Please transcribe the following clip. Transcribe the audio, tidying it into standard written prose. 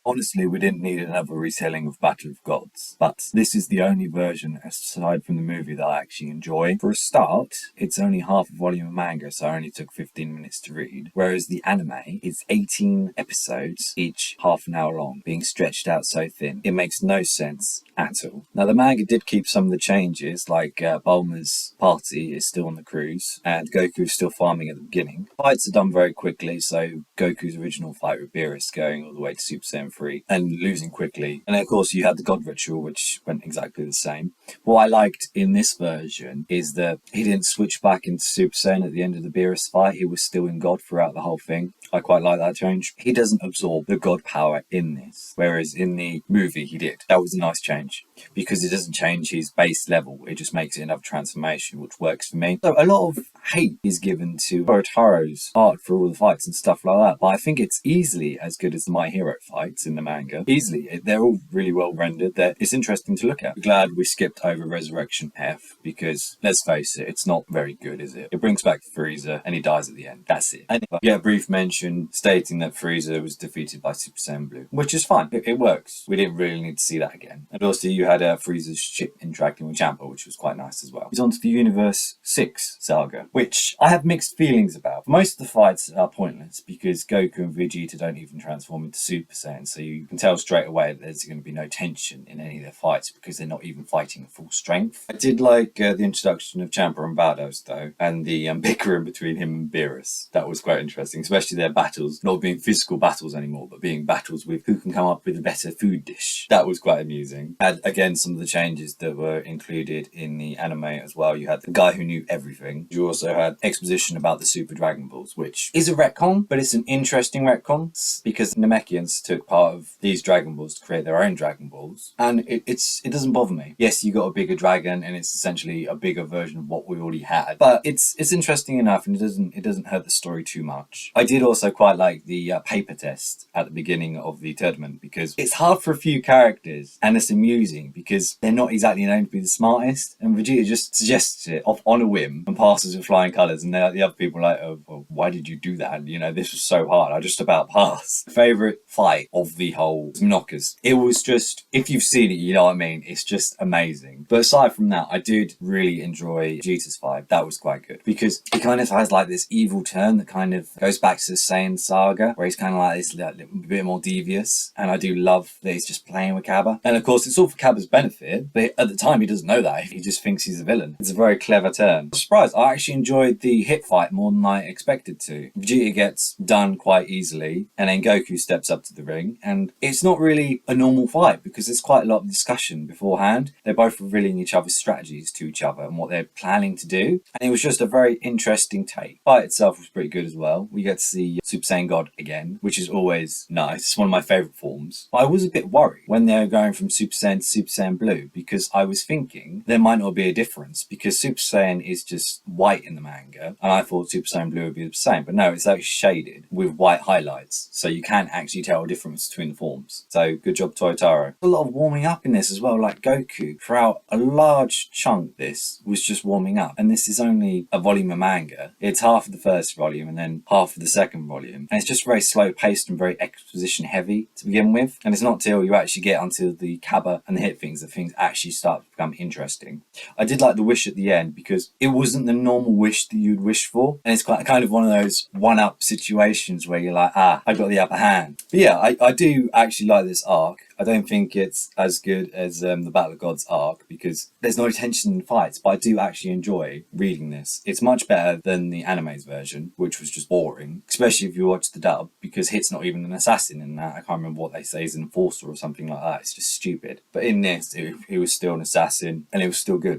Honestly, we didn't need another retelling of Battle of Gods, but this is the only version, aside from the movie, that I actually enjoy. For a start, it's only half a volume of manga, so it only took 15 minutes to read, whereas the anime is 18 episodes, each half an hour long, being stretched out so thin. It makes no sense at all. Now, the manga did keep some of the changes, like Bulma's party is still on the cruise, and Goku is still farming at the beginning. Fights are done very quickly, so Goku's original fight with Beerus going all the way to Super Saiyan 3 and losing quickly. And then, of course, you had the God Ritual, which went exactly the same. What I liked in this version is that he didn't switch back into Super Saiyan at the end of the Beerus fight. He was still in God throughout the whole thing. I quite like that change. He doesn't absorb the God power in this, whereas in the movie he did. That was a nice change, because it doesn't change his base level. It just makes it another transformation, which works for me. So a lot of hate is given to Toyotaro's art for all the fights and stuff like that, but I think it's easily as good as the My Hero fights in the manga. Easily. They're all really well rendered. It's interesting to look at. I'm glad we skipped over Resurrection F, because let's face it, it's not very good, is it? It brings back Frieza and he dies at the end. That's it. And you get a brief mention stating that Frieza was defeated by Super Saiyan Blue, which is fine. It works. We didn't really need to see that again. And also you had Frieza's ship interacting with Champa, which was quite nice as well. He's on to the Universe 6 saga, which I have mixed feelings about. Most of the fights are pointless because Goku and Vegeta don't even transform into Super Saiyan, so you can tell straight away that there's going to be no tension in any of their fights because they're not even fighting at full strength. I did like the introduction of Champa and Bardos though, and the bickering between him and Beerus. That was quite interesting, especially their battles not being physical battles anymore, but being battles with who can come up with a better food dish. That was quite amusing. And again, some of the changes that were included in the anime as well. You had the guy who knew everything. You also had exposition about the Super Dragon Balls, which is a retcon, but it's an interesting retcon because the Namekians took part of these Dragon Balls to create their own Dragon Balls, and it doesn't bother me. Yes, you got a bigger dragon, and it's essentially a bigger version of what we already had, but it's interesting enough, and it doesn't hurt the story too much. I did also quite like the paper test at the beginning of the tournament because it's hard for a few characters, and it's amusing because they're not exactly known to be the smartest, and Vegeta just suggests it off on a whim and passes with flying colours, and the other people are like, oh, well, why did you do that? You know, this was so hard. I just about passed. Favourite fight of the whole Knockers. It was just, if you've seen it, you know what I mean. It's just amazing. But aside from that, I did really enjoy Vegeta's fight. That was quite good because he kind of has like this evil turn that kind of goes back to the Saiyan Saga, where he's kind of like this a bit more devious. And I do love that he's just playing with Cabba. And of course, it's all for Cabba's benefit, but at the time, he doesn't know that. He just thinks he's a villain. It's a very clever turn. I'm surprised. I actually enjoyed the hit fight more than I expected to. Vegeta gets done quite easily, and then Goku steps up to the ring, and it's not really a normal fight because there's quite a lot of discussion beforehand. They're both revealing each other's strategies to each other and what they're planning to do, and it was just a very interesting take. The fight itself was pretty good as well. We get to see Super Saiyan God again, which is always nice. It's one of my favourite forms. I was a bit worried when they were going from Super Saiyan to Super Saiyan Blue because I was thinking there might not be a difference because Super Saiyan is just white in the manga, and I thought Super Saiyan Blue would be the same, but no, it's actually shaded with white highlights, so you can't actually tell a difference between the forms. So good job, Toyotaro. A lot of warming up in this as well, like Goku throughout a large chunk this was just warming up, and this is only a volume of manga. It's half of the first volume and then half of the second volume, and it's just very slow paced and very exposition heavy to begin with, and it's not till you actually get onto the Cabba and the hit things that things actually start to become interesting. I did like the wish at the end because it wasn't the normal wish that you'd wish for, and it's kind of one of those one-up situations where you're like, I got the upper hand. But yeah, I do actually like this arc. I don't think it's as good as the Battle of Gods arc because there's no tension in fights, but I do actually enjoy reading this. It's much better than the anime's version, which was just boring, especially if you watch the dub, because Hit's not even an assassin in that. I can't remember what they say, he's an enforcer or something like that. It's just stupid. But in this, it was still an assassin, and it was still good.